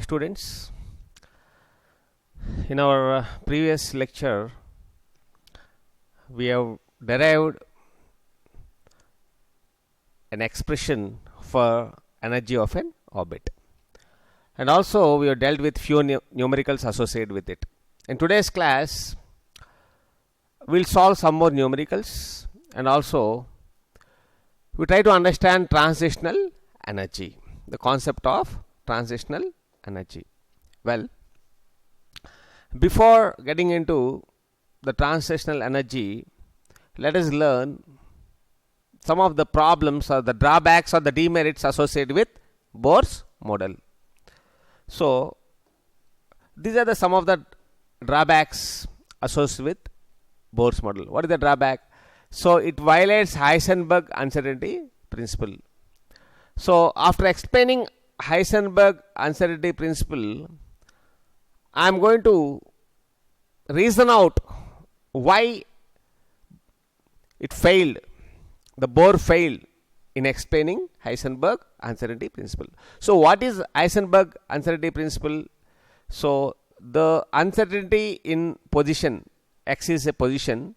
Students, in our previous lecture we have derived an expression for energy of an orbit, and also we have dealt with few numericals associated with it. In today's class we'll solve some more numericals, and also we try to understand transitional energy, the concept of transitional energy. Well, before getting into the transitional energy, let us learn some of the problems or the drawbacks or the demerits associated with Bohr's model. So these are some of the drawbacks associated with Bohr's model. What is the drawback? So it violates Heisenberg uncertainty principle. So after explaining Heisenberg uncertainty principle, I am going to reason out why it failed. The Bohr failed in explaining Heisenberg uncertainty principle. So what is Heisenberg uncertainty principle? So the uncertainty in position, x is a position,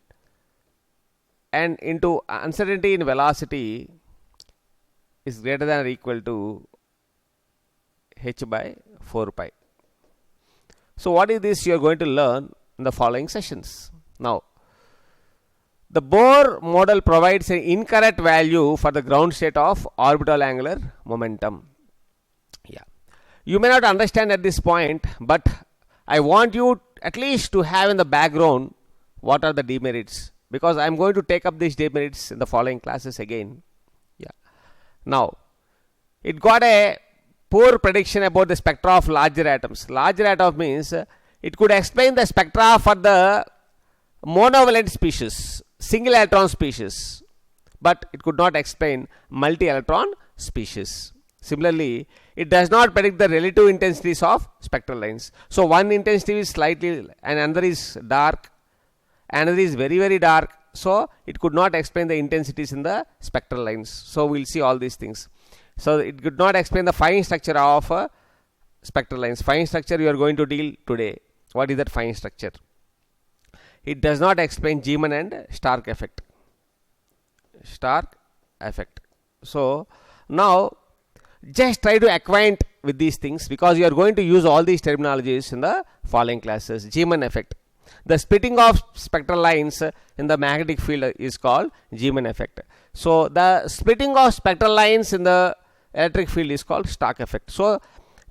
and into uncertainty in velocity is greater than or equal to h by 4 pi. So what is this you are going to learn in the following sessions. Now, the Bohr model provides an incorrect value for the ground state of orbital angular momentum. Yeah, you may not understand at this point, but I want you at least to have in the background what are the demerits, because I am going to take up these demerits in the following classes again. Yeah. Now, it got a poor prediction about the spectra of larger atoms. Larger atom means it could explain the spectra for the monovalent species, single electron species, but it could not explain multi-electron species. Similarly, it does not predict the relative intensities of spectral lines. So one intensity is slightly and another is dark, another is very very dark. So it could not explain the intensities in the spectral lines. So we'll see all these things. So it could not explain the fine structure of spectral lines. Fine structure you are going to deal today. What is that fine structure? It does not explain Zeeman and Stark effect. Stark effect. So now just try to acquaint with these things, because you are going to use all these terminologies in the following classes. Zeeman effect. The splitting of spectral lines in the magnetic field is called Zeeman effect. So the splitting of spectral lines in the electric field is called Stark effect. So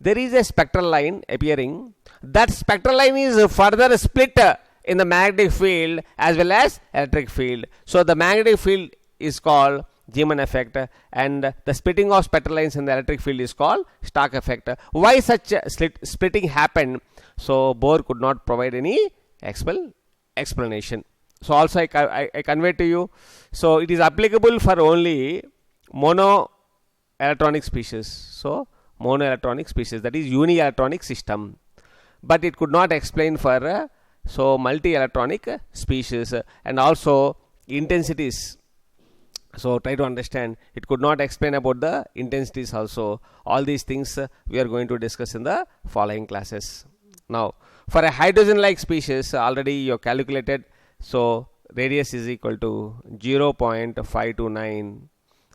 there is a spectral line appearing. That spectral line is further split in the magnetic field as well as electric field. So the magnetic field is called Zeeman effect, and the splitting of spectral lines in the electric field is called Stark effect. Why such splitting happened? So Bohr could not provide any explanation. So also I convey to you. So it is applicable for only mono electronic species. So mono electronic species, that is uni electronic system, but it could not explain for so multi electronic species, and also intensities. So try to understand, it could not explain about the intensities also. All these things we are going to discuss in the following classes. Now for a hydrogen like species, already you have calculated. So radius is equal to 0.529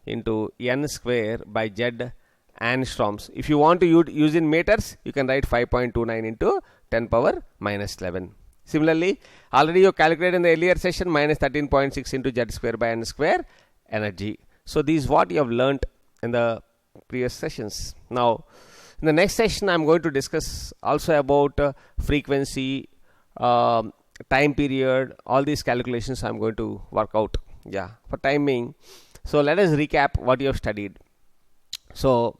into n square by z angstroms. If you want to use in meters, you can write 5.29 into 10 power minus 11. Similarly, already you calculated in the earlier session minus 13.6 into z square by n square energy. So this is what you have learnt in the previous sessions. Now in the next session I am going to discuss also about frequency, time period, all these calculations I am going to work out. Yeah, for timing. So let us recap what you have studied. So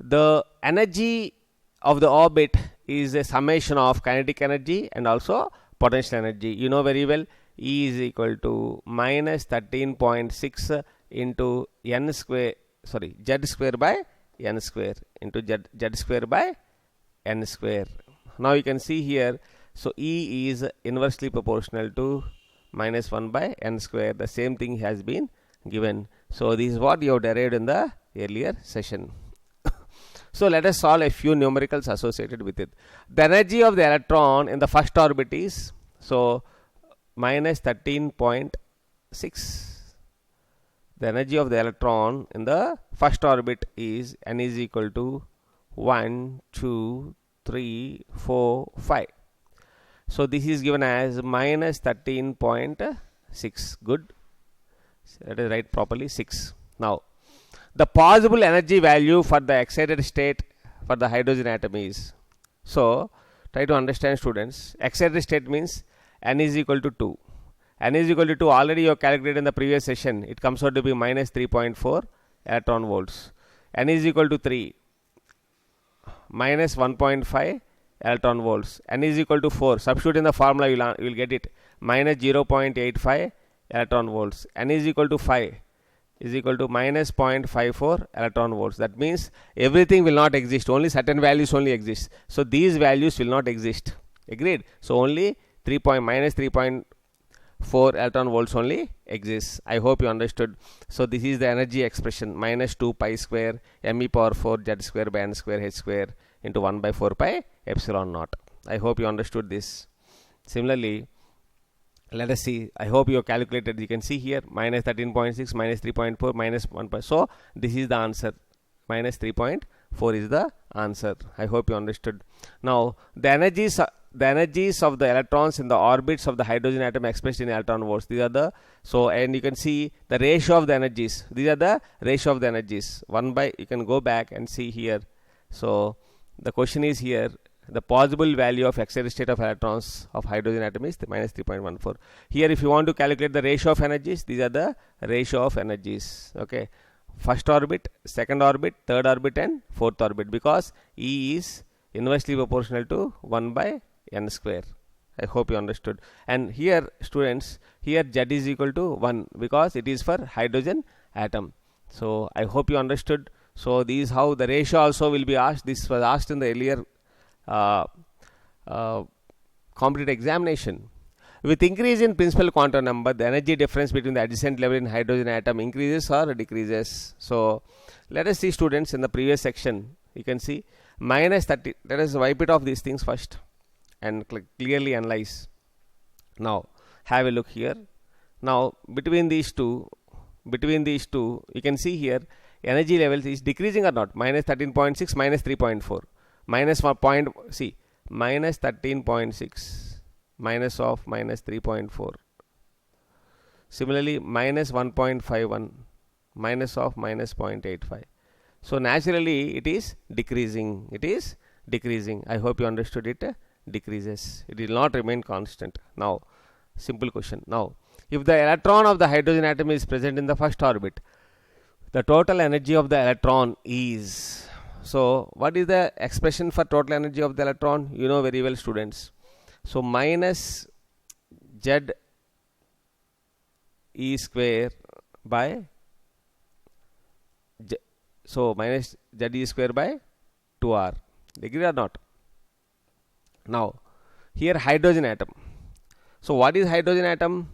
the energy of the orbit is a summation of kinetic energy and also potential energy. You know very well, E is equal to minus 13.6 into n square, sorry, z square by n square into z square by n square. Now you can see here, so E is inversely proportional to minus 1 by n square. The same thing has been given. So this is what you have derived in the earlier session. So let us solve a few numericals associated with it. The energy of the electron in the first orbit is, so minus 13.6. The energy of the electron in the first orbit is n is equal to 1, 2, 3, 4, 5. So this is given as minus 13.6. Good. Let us write properly 6. Now, the possible energy value for the excited state for the hydrogen atom is, so try to understand, students. Excited state means n is equal to 2. N is equal to 2 already you have calculated in the previous session. It comes out to be minus 3.4 electron volts. N is equal to 3, minus 1.5 electron volts. N is equal to 4. Substitute in the formula, you will get it, minus 0.85 electron volts. N is equal to 5 is equal to minus 0.54 electron volts. That means everything will not exist. Only certain values only exist. So these values will not exist. Agreed? So only minus 3.4 electron volts only exists. I hope you understood. So this is the energy expression, minus 2 pi square me power 4 z square by n square h square into 1 by 4 pi epsilon naught. I hope you understood this. Similarly, let us see. I hope you have calculated. You can see here minus 13.6, minus 3.4, minus 1. So this is the answer. Minus 3.4 is the answer. I hope you understood. Now the energies of the electrons in the orbits of the hydrogen atom expressed in electron volts. These are the, so, and you can see the ratio of the energies. These are the ratio of the energies. 1 by, you can go back and see here. So the question is here, the possible value of excited state of electrons of hydrogen atom is minus 3.14. Here if you want to calculate the ratio of energies, these are the ratio of energies. Okay. First orbit, second orbit, third orbit and fourth orbit, because E is inversely proportional to 1 by n square. I hope you understood. And here students, here Z is equal to 1 because it is for hydrogen atom. So I hope you understood. So this is how the ratio also will be asked. This was asked in the earlier competitive examination. With increase in principal quantum number, the energy difference between the adjacent level in hydrogen atom increases or decreases. So let us see, students, in the previous section you can see minus 30. Let us wipe it off these things first and clearly analyze. Now have a look here. Now between these two you can see here energy levels is decreasing or not. Minus 13.6, minus 3.4, minus 1 point, see, minus 13.6, minus of minus 3.4. Similarly minus 1.51, minus of minus 0.85. So naturally it is decreasing. It is decreasing. I hope you understood it. Decreases. It will not remain constant. Now simple question. Now if the electron of the hydrogen atom is present in the first orbit, the total energy of the electron is, so what is the expression for total energy of the electron? You know very well, students. So minus Z E square by so minus Z E square by 2R. Agree or not? Now here hydrogen atom. So what is hydrogen atom?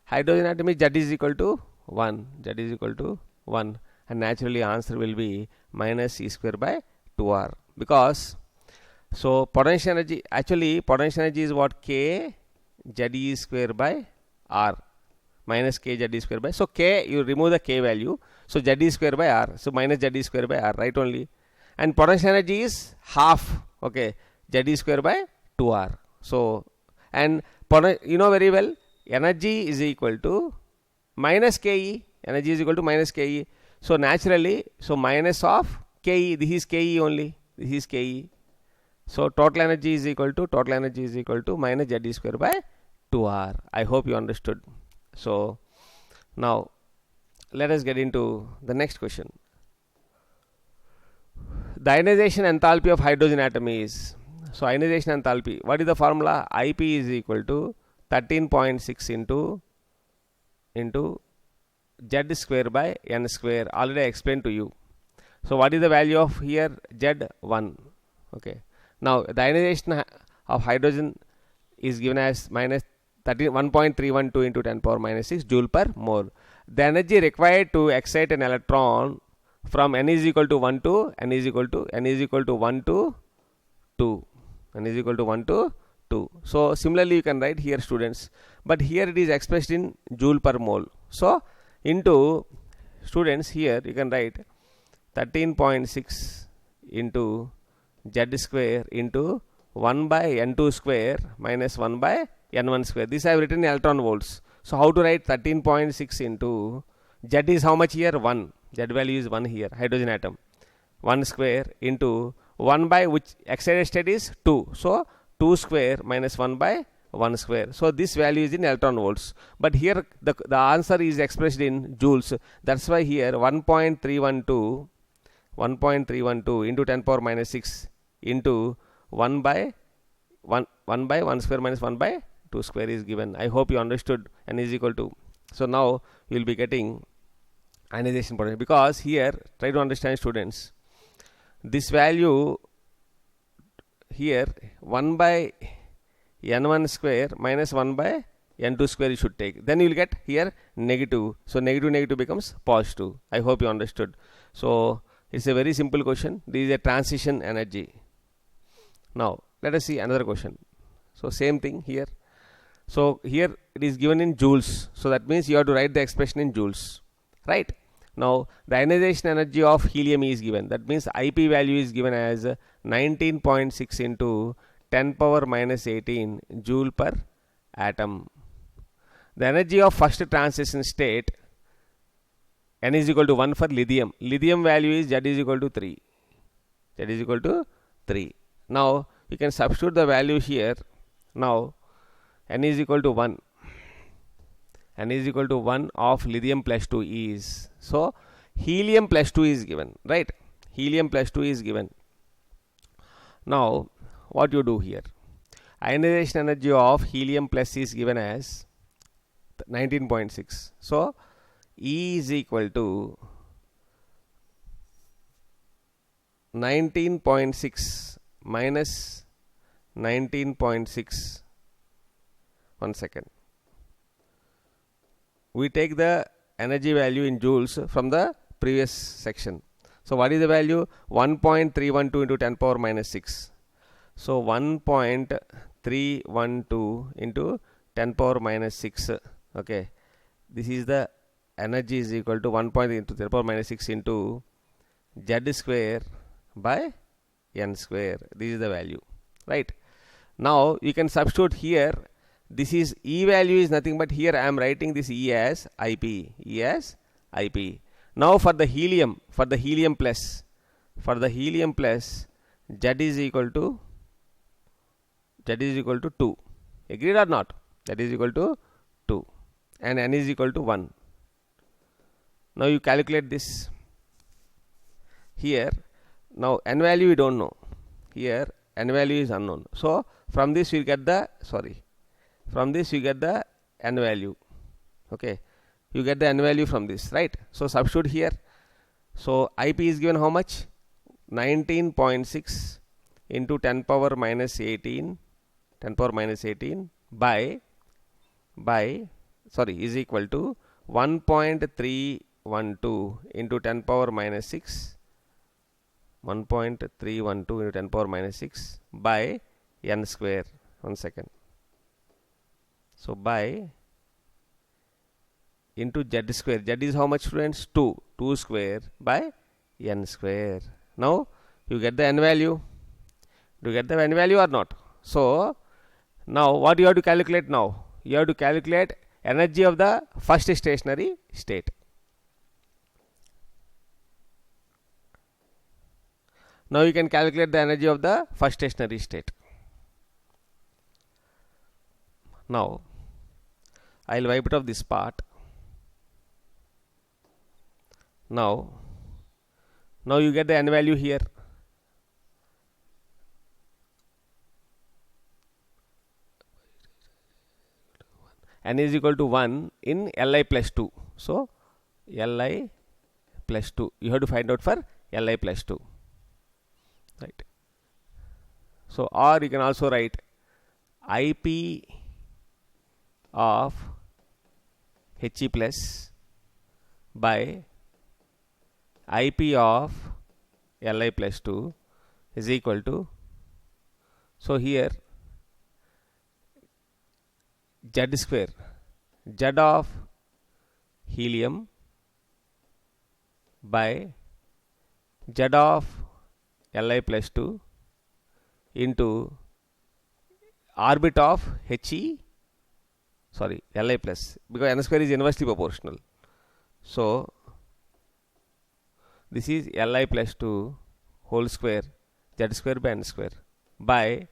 Hydrogen atom is Z is equal to 1. Z is equal to 1, and naturally answer will be minus E square by 2R, because so potential energy, actually potential energy is what? K Z E square by R, minus K Z E square by, so K, you remove the K value, so Z E square by R, so minus Z E square by R, right only. And potential energy is half, okay, Z E square by 2R. So and you know very well, energy is equal to minus Ke. Energy is equal to minus Ke. So naturally, so minus of Ke, this is Ke only, this is Ke. So total energy is equal to minus Z E square by 2R. I hope you understood. So now let us get into the next question. The ionization enthalpy of hydrogen atom is, so ionization enthalpy, what is the formula? IP is equal to 13.6 into Z square by N square. Already I explained to you. So what is the value of here? Z1. Okay. Now the ionization of hydrogen is given as minus 1.312 into 10 power minus 6 joule per mole. The energy required to excite an electron from n is equal to 1 to n is equal to 1 to 2, n is equal to 1 to 2. So similarly you can write here, students, but here it is expressed in joule per mole. So into, students, here you can write 13.6 into Z square into 1 by n2 square minus 1 by n1 square. This I have written in electron volts. So how to write 13.6 into Z is how much here? 1. Z value is 1 here, hydrogen atom. 1 square into 1 by which excited state is 2. So 2 square minus 1 by 1 square. So this value is in electron volts. But here the answer is expressed in joules. That's why here 1.312 into 10 power minus 6 into 1 by 1 square minus 1 by 2 square is given. I hope you understood n is equal to. So now you will be getting ionization potential, because here try to understand, students, this value here 1 by n1 square minus 1 by n2 square you should take. Then you will get here negative. So negative becomes positive. I hope you understood. So it's a very simple question. This is a transition energy. Now let us see another question. So same thing here. So here it is given in joules. So that means you have to write the expression in joules, right? Now the ionization energy of helium is given. That means IP value is given as 19.6 into 10 power minus 18 joule per atom. The energy of first transition state, n is equal to 1 for lithium. Lithium value is Z is equal to 3. Z is equal to 3. Now you can substitute the value here. Now n is equal to 1. N is equal to 1 of lithium plus 2 is. So helium plus 2 is given, right? Helium plus 2 is given. Now what you do here? Ionization energy of helium plus is given as 19.6. So E is equal to 19.6 minus 19.6. 1 second. We take the energy value in joules from the previous section. So what is the value? 1.312 into 10 power minus 6. So 1.312 into 10 power minus 6. Okay, this is the energy is equal to 1 into 10 power minus 6 into Z square by n square. This is the value, right? Now you can substitute here. This is E value is nothing but here I am writing this E as IP. E as IP. Now for the helium plus, Z is equal to 2. Agreed or not? Z is equal to 2 and n is equal to 1. Now you calculate this here. Now n value we don't know. Here n value is unknown. So from this you get the n value. Okay, you get the n value from this, right? So substitute here. So IP is given how much? 19.6 into 10 power minus 18 by is equal to 1.312 into 10 power minus 6 by n square. 1 second. So by into Z square. Z is how much, students? 2. 2 square by n square. Now you get the n value. Do you get the n value or not? So now what you have to calculate now? You have to calculate energy of the first stationary state. Now you can calculate the energy of the first stationary state. Now I will wipe it off this part. Now you get the n value here. N is equal to 1 in Li plus 2. So Li plus 2. You have to find out for Li plus 2. Right. So or you can also write IP of He plus by IP of Li plus 2 is equal to, so here Z square, Z of helium by Z of Li plus 2 into orbit of Li plus, because n square is inversely proportional. So this is Li plus 2 whole square, Z square by n square by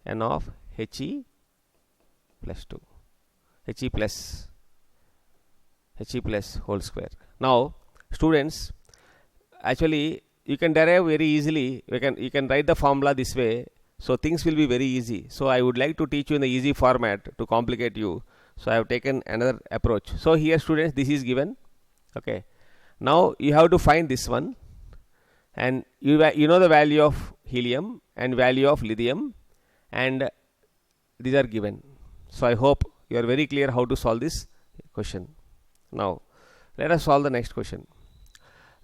n of He plus 2, He plus whole square. Now students, actually you can derive very easily, you can write the formula this way, so things will be very easy. So I would like to teach you in the easy format to complicate you, so I have taken another approach. So here students, this is given, okay. Now you have to find this one, and you know the value of helium and value of lithium, and these are given. So I hope you are very clear how to solve this question. Now let us solve the next question.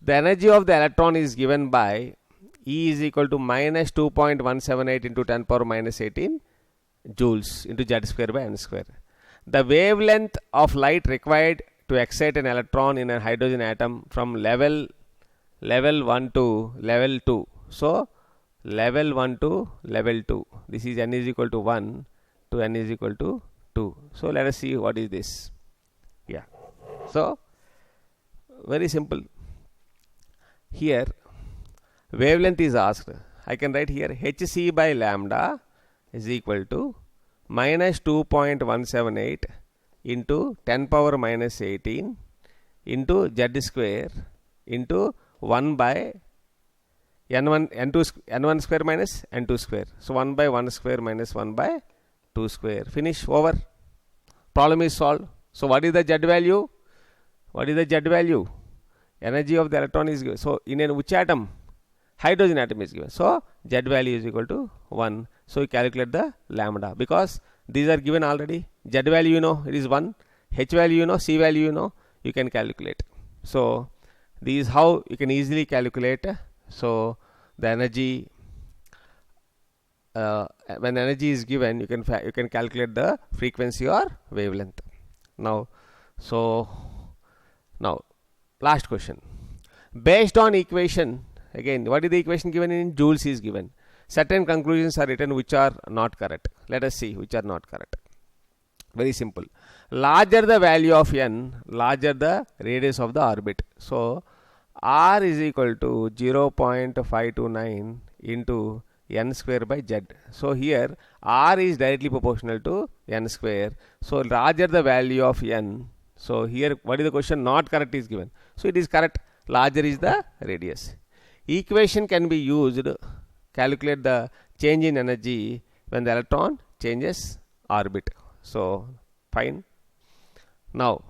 The energy of the electron is given by E is equal to minus 2.178 into 10 power minus 18 joules into Z square by n square. The wavelength of light required to excite an electron in a hydrogen atom from level 1 to level 2. So level 1 to level 2, this is n is equal to 1 to n is equal to 2. So let us see what is this. Yeah, so very simple. Here wavelength is asked. I can write here Hc by lambda is equal to minus 2.178 into 10 power minus 18 into Z square into 1 by n1 square minus n2 square. So 1 by 1 square minus 1 by 2 square. Finish, over. Problem is solved. So what is the Z value? What is the Z value? Energy of the electron is given. So in which atom? Hydrogen atom is given. So Z value is equal to 1. So you calculate the lambda, because these are given already. Z value you know, it is 1. H value you know, C value you know, you can calculate. So this is how you can easily calculate. So the energy, when energy is given, you can calculate the frequency or wavelength. Now last question. Based on equation, again what is the equation given in joules is given. Certain conclusions are written which are not correct. Let us see which are not correct. Very simple. Larger the value of n, larger the radius of the orbit. So r is equal to 0.529 into n square by z. So here r is directly proportional to n square. So larger the value of n. So here what is the question? Not correct is given. So it is correct. Larger is the radius. Equation can be used to calculate the change in energy when the electron changes orbit. So fine. Now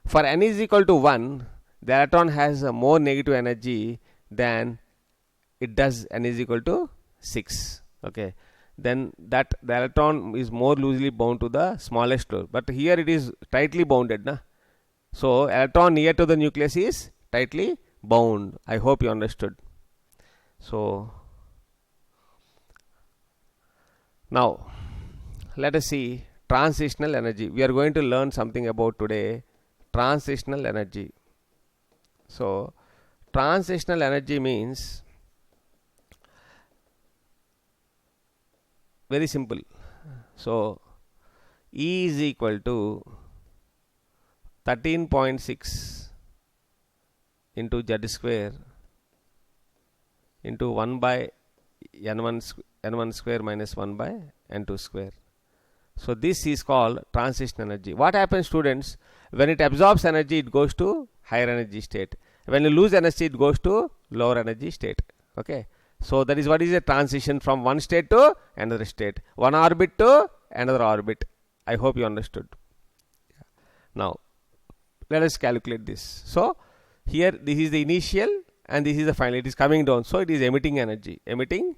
for n is equal to 1, the electron has a more negative energy than it does n is equal to 6. Okay, then that the electron is more loosely bound to the smallest floor, but here it is tightly bounded, na? So electron near to the nucleus is tightly bound. I hope you understood. So now let us see transitional energy. We are going to learn something about today, transitional energy. So transitional energy means very simple. So E is equal to 13.6 into Z square into 1 by n1 square minus 1 by n2 square. So this is called transition energy. What happens, students? When it absorbs energy, it goes to higher energy state. When you lose energy, it goes to lower energy state. Okay. So that is what is a transition from one state to another state, one orbit to another orbit. I hope you understood. Now let us calculate this. So here this is the initial and this is the final. It is coming down. So it is emitting energy. Emitting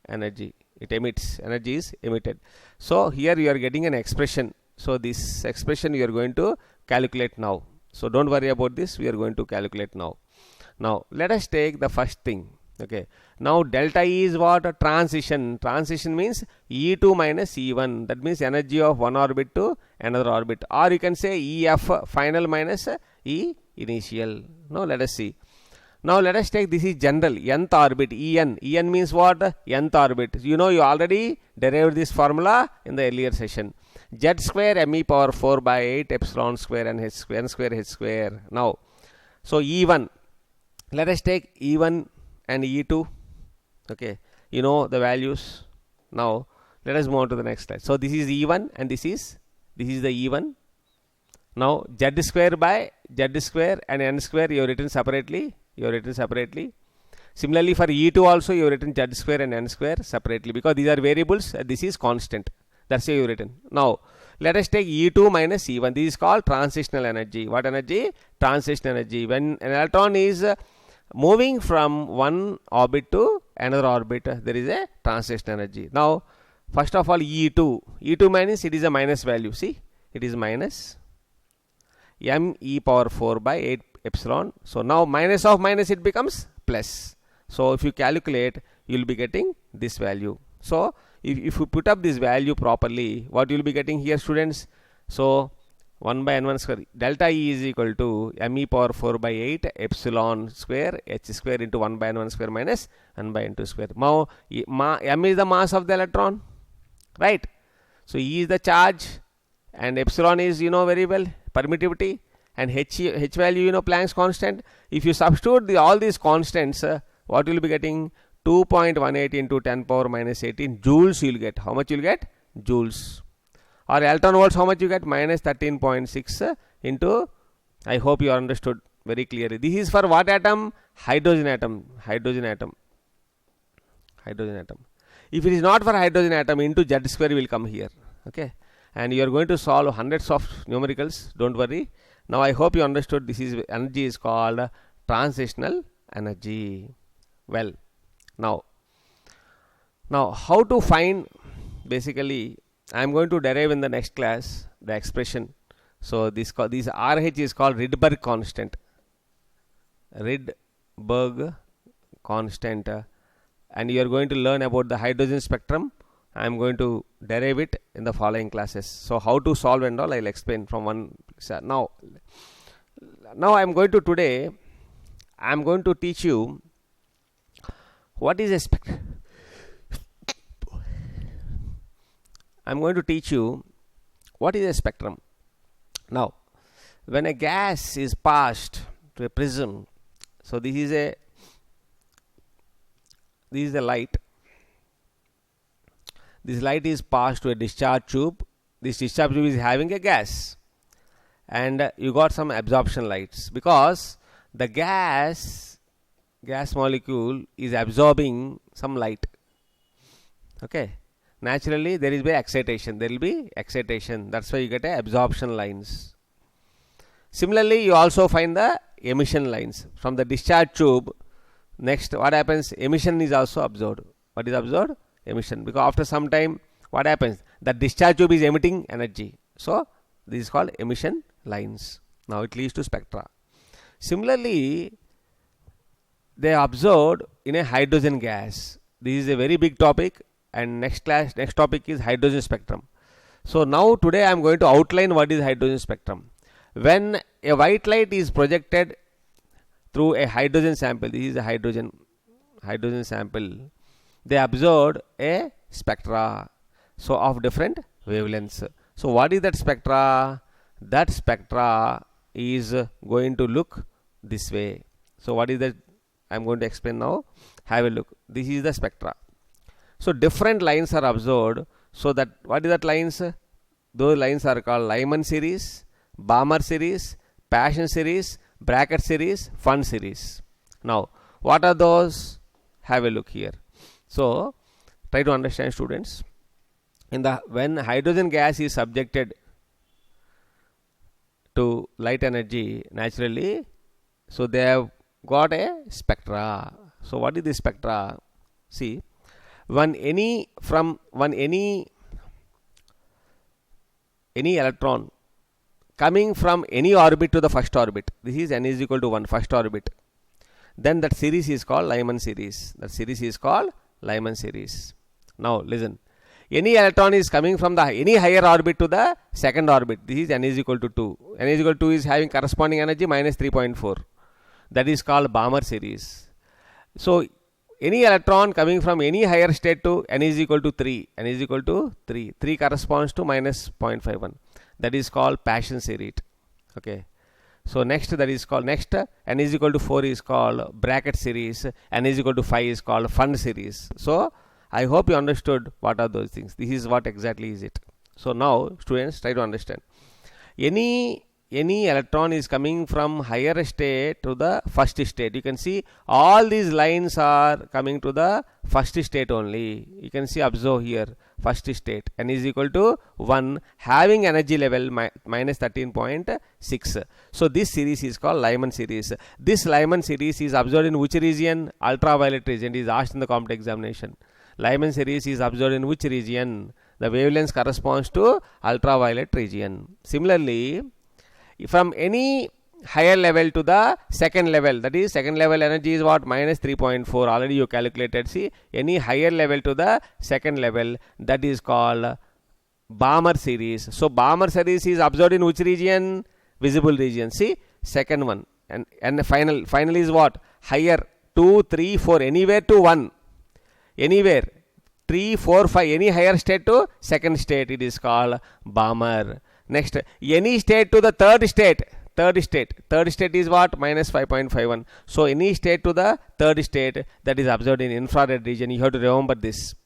energy. It emits. Energy is emitted. So here you are getting an expression. So this expression you are going to calculate now. So don't worry about this. We are going to calculate now. Now let us take the first thing. Okay, now delta E is what? A transition. Transition means E2 minus E1. That means energy of one orbit to another orbit, or you can say EF final minus E initial. Now let us see. Now let us take, this is general nth orbit, En. En means what? Nth orbit. You know, you already derived this formula in the earlier session. Z square me power 4 by 8 epsilon square and h square, n square h square. Now, so E1, let us take E1 and E2. Okay, you know the values. Now let us move on to the next slide. So this is E1 and this is the E1. Now Z square by Z square and n square you have written separately. Similarly for E2 also you have written Z square and n square separately, because these are variables. This is constant. That's why you have written. Now let us take E2 minus E1. This is called transitional energy. What energy? Transition energy. When an electron is moving from one orbit to another orbit, there is a transition energy. Now first of all E2 minus, it is a minus value. See, it is minus m e power 4 by 8 epsilon. So now minus of minus, it becomes plus. So if you calculate, you will be getting this value. So if you put up this value properly, what you will be getting here, students? So 1 by n1 square, delta E is equal to m e power 4 by 8 epsilon square h square into 1 by n1 square minus n by n2 square. Now m is the mass of the electron, right? So E is the charge and epsilon is, you know very well, permittivity, and h value, you know, Planck's constant. If you substitute all these constants, what you will be getting? 2.18 into 10 power minus 18 joules you will get. How much you will get? Joules. Or electron volts, how much you get? Minus 13.6 into, I hope you understood very clearly. This is for what atom? Hydrogen atom. If it is not for hydrogen atom, into Z square will come here. Okay, and you are going to solve hundreds of numericals. Don't worry. Now I hope you understood. This is energy is called transitional energy. Well, now how to find, basically I am going to derive in the next class the expression. So this RH is called Rydberg constant. And you are going to learn about the hydrogen spectrum. I am going to derive it in the following classes. So how to solve and all, I will explain from one. Now I am going to teach you what is a spectrum. I am going to teach you what is a spectrum. Now, when a gas is passed to a prism, so this is the light. This light is passed to a discharge tube. This discharge tube is having a gas, and you got some absorption lights, because the gas molecule is absorbing some light. Okay, naturally there will be excitation. That's why you get a absorption lines. Similarly, you also find the emission lines from the discharge tube. Next, what happens? Emission is also absorbed. What is absorbed? Emission, because after some time what happens? The discharge tube is emitting energy. So this is called emission lines. Now it leads to spectra. Similarly, they are observed in a hydrogen gas. This is a very big topic, and next topic is hydrogen spectrum. So now today I am going to outline what is hydrogen spectrum. When a white light is projected through a hydrogen sample, this is a hydrogen sample, they observed a spectra, so of different wavelengths. So what is that spectra? That spectra is going to look this way. So what is that? I am going to explain now. Have a look. This is the spectra. So different lines are observed. So that, what is that lines? Those lines are called Lyman series, Balmer series, Paschen series, Brackett series, Fund series. Now what are those? Have a look here. So try to understand, students. When hydrogen gas is subjected to light energy, naturally, so they have got a spectra. So what is the spectra? See, when any electron coming from any orbit to the first orbit, this is n is equal to 1, first orbit, then that series is called Lyman series. That series is called Lyman series. Now listen, any electron is coming from the any higher orbit to the second orbit. This is n is equal to 2. N is equal to 2 is having corresponding energy minus 3.4. That is called Balmer series. So any electron coming from any higher state to n is equal to 3. N is equal to 3. 3 corresponds to minus 0.51. That is called Paschen series. Okay. So next that is called n is equal to 4 is called bracket series. N is equal to 5 is called Fund series. So I hope you understood what are those things. This is what exactly is it. So now students try to understand. Any electron is coming from higher state to the first state. You can see all these lines are coming to the first state only. You can see, observe here, first state, n is equal to 1, having energy level minus 13.6. So this series is called Lyman series. This Lyman series is observed in which region? Ultraviolet region. It is asked in the competitive examination. Lyman series is observed in which region? The wavelength corresponds to ultraviolet region. Similarly, from any higher level to the second level, that is second level energy is what? Minus 3.4. Already you calculated. See, any higher level to the second level, that is called Balmer series. So Balmer series is observed in which region? Visible region. See, second one. And final is what? Higher 2, 3, 4, anywhere to 1. Anywhere 3, 4, 5, any higher state to second state, it is called Balmer. Next, any state to the third state. Third state is what? Minus 5.51. So any state to the third state, that is observed in infrared region. You have to remember this.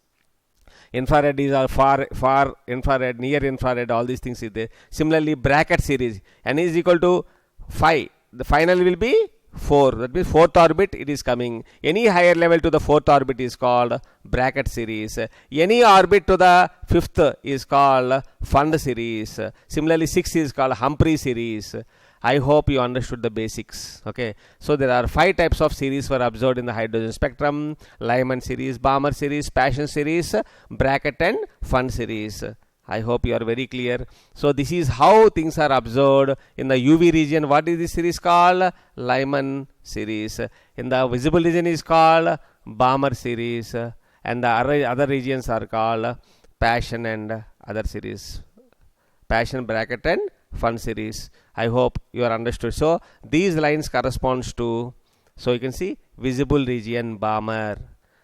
Infrared is far infrared, near infrared, all these things is there. Similarly, bracket series, n is equal to 5. The final will be 4. That means fourth orbit it is coming. Any higher level to the fourth orbit is called bracket series. Any orbit to the fifth is called Fund series. Similarly, 6 is called Humphrey series. I hope you understood the basics. Okay. So there are 5 types of series were observed in the hydrogen spectrum: Lyman series, Balmer series, Paschen series, bracket and Fund series. I hope you are very clear. So this is how things are observed in the UV region. What is this series called? Lyman series. In the visible region is called Balmer series, and the other regions are called Paschen and other series. Paschen, bracket and Fund series. I hope you are understood. So these lines corresponds to, so you can see visible region Balmer.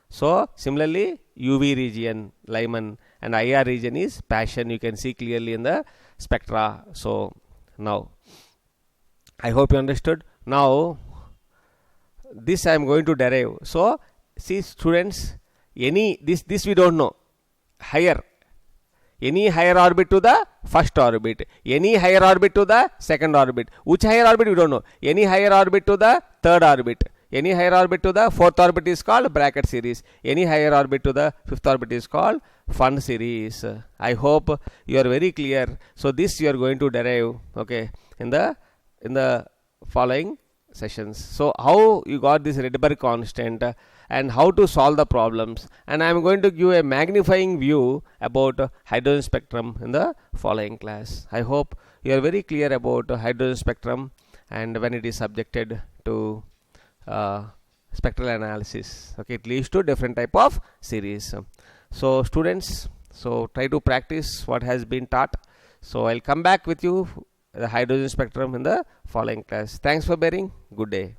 So similarly, UV region Lyman, and IR region is Paschen. You can see clearly in the spectra. So now I hope you understood. Now this I am going to derive. So see students, this we don't know. Higher, any higher orbit to the first orbit, any higher orbit to the second orbit. Which higher orbit we don't know. Any higher orbit to the third orbit. Any higher orbit to the fourth orbit is called bracket series. Any higher orbit to the fifth orbit is called Fund series. I hope you are very clear. So this you are going to derive, okay, in the following sessions. So how you got this Rydberg constant and how to solve the problems, and I am going to give a magnifying view about hydrogen spectrum in the following class. I hope you are very clear about hydrogen spectrum and when it is subjected to spectral analysis. Okay, it leads to different type of series. So students, so try to practice what has been taught. So I'll come back with you the hydrogen spectrum in the following class. Thanks for bearing. Good day.